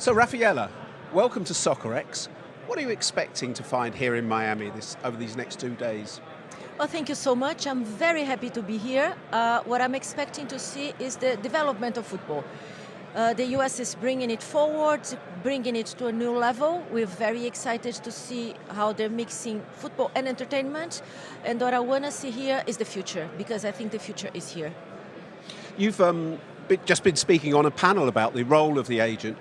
So Rafaela, welcome to SoccerX. What are you expecting to find here in Miami over these next 2 days? Well, thank you so much. I'm very happy to be here. What I'm expecting to see is the development of football. The US is bringing it forward, bringing it to a new level. We're very excited to see how they're mixing football and entertainment. And what I want to see here is the future, because I think the future is here. You've just been speaking on a panel about the role of the agent.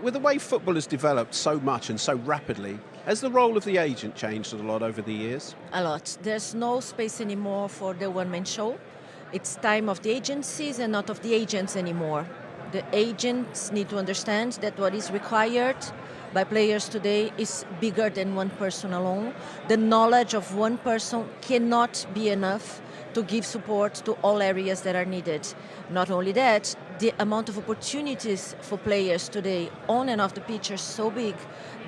With the way football has developed so much and so rapidly, has the role of the agent changed a lot over the years? A lot. There's no space anymore for the one-man show. It's time of the agencies and not of the agents anymore. The agents need to understand that what is required by players today is bigger than one person alone. The knowledge of one person cannot be enough to give support to all areas that are needed. Not only that, the amount of opportunities for players today on and off the pitch are so big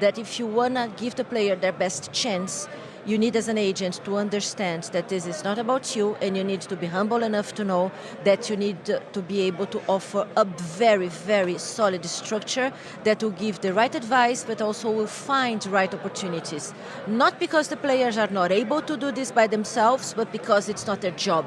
that if you want to give the player their best chance, you need as an agent to understand that this is not about you, and you need to be humble enough to know that you need to be able to offer a very, very solid structure that will give the right advice, but also will find the right opportunities. Not because the players are not able to do this by themselves, but because it's not their job.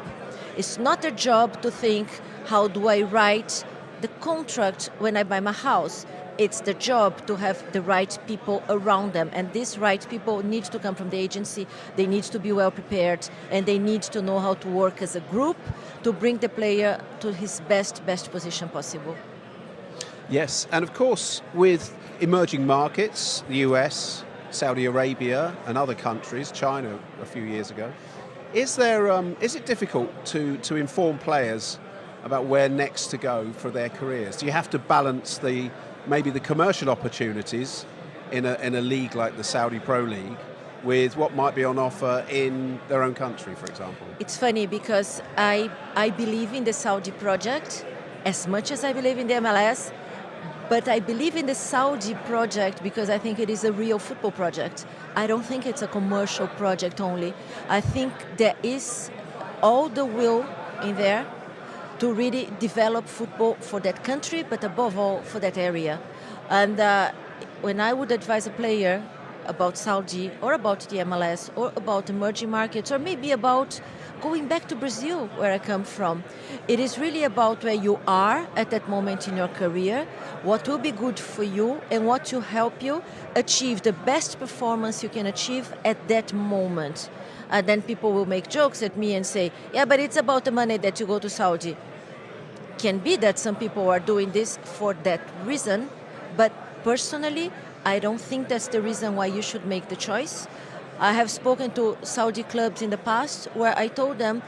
It's not their job to think, how do I write the contract when I buy my house? It's the job to have the right people around them, and these right people need to come from the agency. They need to be well prepared, and they need to know how to work as a group to bring the player to his best position possible. Yes, and of course with emerging markets, the US, Saudi Arabia and other countries, China a few years ago, is it difficult to inform players about where next to go for their careers? Do you have to balance maybe the commercial opportunities in a league like the Saudi Pro League with what might be on offer in their own country, for example? It's funny because I believe in the Saudi project as much as I believe in the MLS, but I believe in the Saudi project because I think it is a real football project. I don't think it's a commercial project only. I think there is all the will in there to really develop football for that country, but above all for that area. And when I would advise a player about Saudi or about the MLS or about emerging markets or maybe about going back to Brazil, where I come from, it is really about where you are at that moment in your career, what will be good for you and what will help you achieve the best performance you can achieve at that moment. And then people will make jokes at me and say, yeah, but it's about the money that you go to Saudi. Can be that some people are doing this for that reason, but personally, I don't think that's the reason why you should make the choice. I have spoken to Saudi clubs in the past where I told them,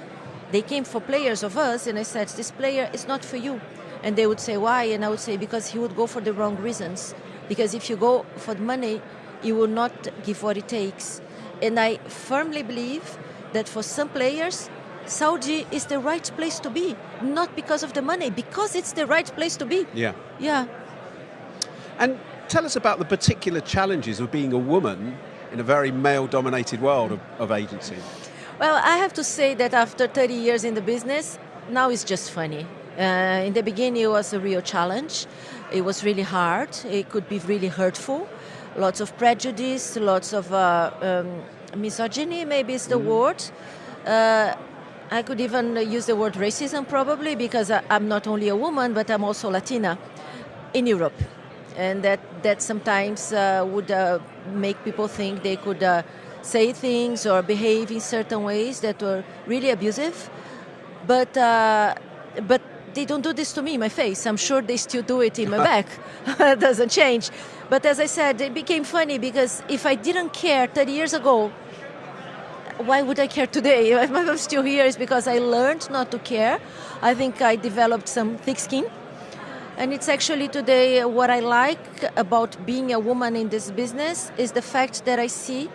they came for players of us, and I said, this player is not for you. And they would say, why? And I would say, because he would go for the wrong reasons. Because if you go for the money, you will not give what it takes. And I firmly believe that for some players, Saudi is the right place to be, not because of the money, because it's the right place to be. Yeah. Yeah. And tell us about the particular challenges of being a woman in a very male-dominated world of agency. Well, I have to say that after 30 years in the business, now it's just funny. In the beginning, it was a real challenge. It was really hard. It could be really hurtful. Lots of prejudice, lots of misogyny, maybe is the word. I could even use the word racism probably, because I'm not only a woman, but I'm also Latina in Europe. And that sometimes would make people think they could say things or behave in certain ways that were really abusive. But they don't do this to me in my face. I'm sure they still do it in my back. It doesn't change. But as I said, it became funny because if I didn't care 30 years ago, why would I care today? If I'm still here, it's because I learned not to care. I think I developed some thick skin. And it's actually today what I like about being a woman in this business is the fact that I see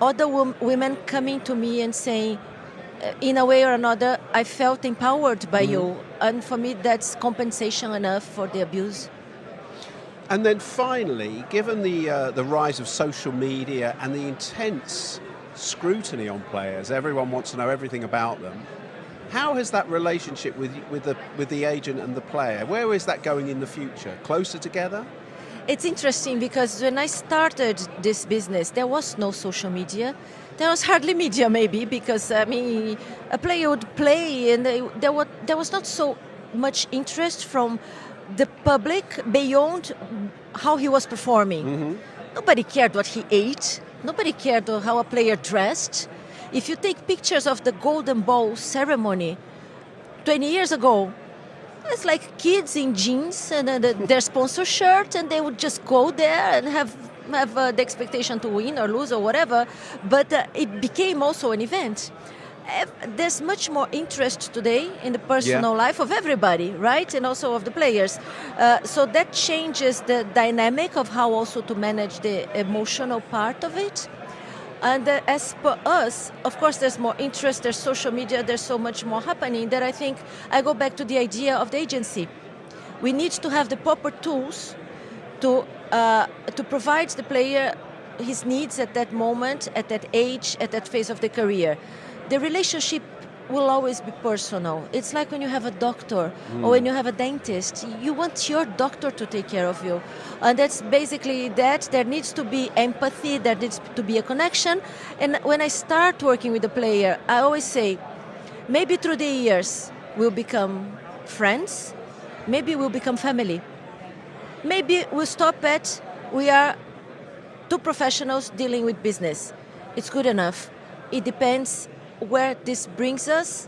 other women coming to me and saying, in a way or another, I felt empowered by you. And for me, that's compensation enough for the abuse. And then finally, given the rise of social media and the intense scrutiny on players, everyone wants to know everything about them, how has that relationship with the agent and the player, where is that going in the future? Closer together? It's interesting because when I started this business, there was no social media. There was hardly media, maybe, because I mean, a player would play, and there was not so much interest from the public beyond how he was performing. Mm-hmm. Nobody cared what he ate. Nobody cared how a player dressed. If you take pictures of the Golden Ball ceremony 20 years ago, it's like kids in jeans and their sponsor shirt, and they would just go there and have the expectation to win or lose or whatever. But it became also an event. There's much more interest today in the personal life of everybody, right? And also of the players. So that changes the dynamic of how also to manage the emotional part of it. And as per us, of course, there's more interest, there's social media, there's so much more happening that I think I go back to the idea of the agency. We need to have the proper tools to provide the player his needs at that moment, at that age, at that phase of the career. The relationship will always be personal. It's like when you have a doctor or when you have a dentist. You want your doctor to take care of you. And that's basically that. There needs to be empathy, there needs to be a connection. And when I start working with the player, I always say, maybe through the years we'll become friends, maybe we'll become family. Maybe we'll stop at, we are two professionals dealing with business. It's good enough. It depends where this brings us.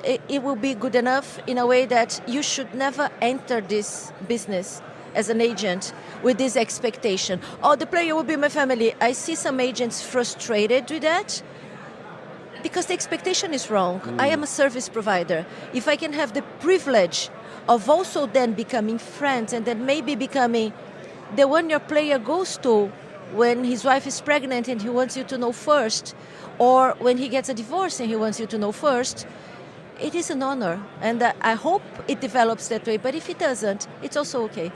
It will be good enough in a way that you should never enter this business as an agent with this expectation. Oh, the player will be my family. I see some agents frustrated with that because the expectation is wrong. I am a service provider. If I can have the privilege of also then becoming friends and then maybe becoming the one your player goes to when his wife is pregnant and he wants you to know first, or when he gets a divorce and he wants you to know first, it is an honor. And I hope it develops that way, but if it doesn't, it's also okay.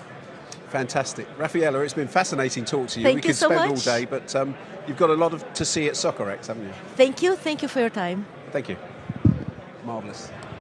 Fantastic. Rafaela, it's been fascinating talking to you. Thank we you could so spend much. all day, but you've got a lot to see at SoccerX, haven't you? Thank you for your time. Thank you. Marvellous.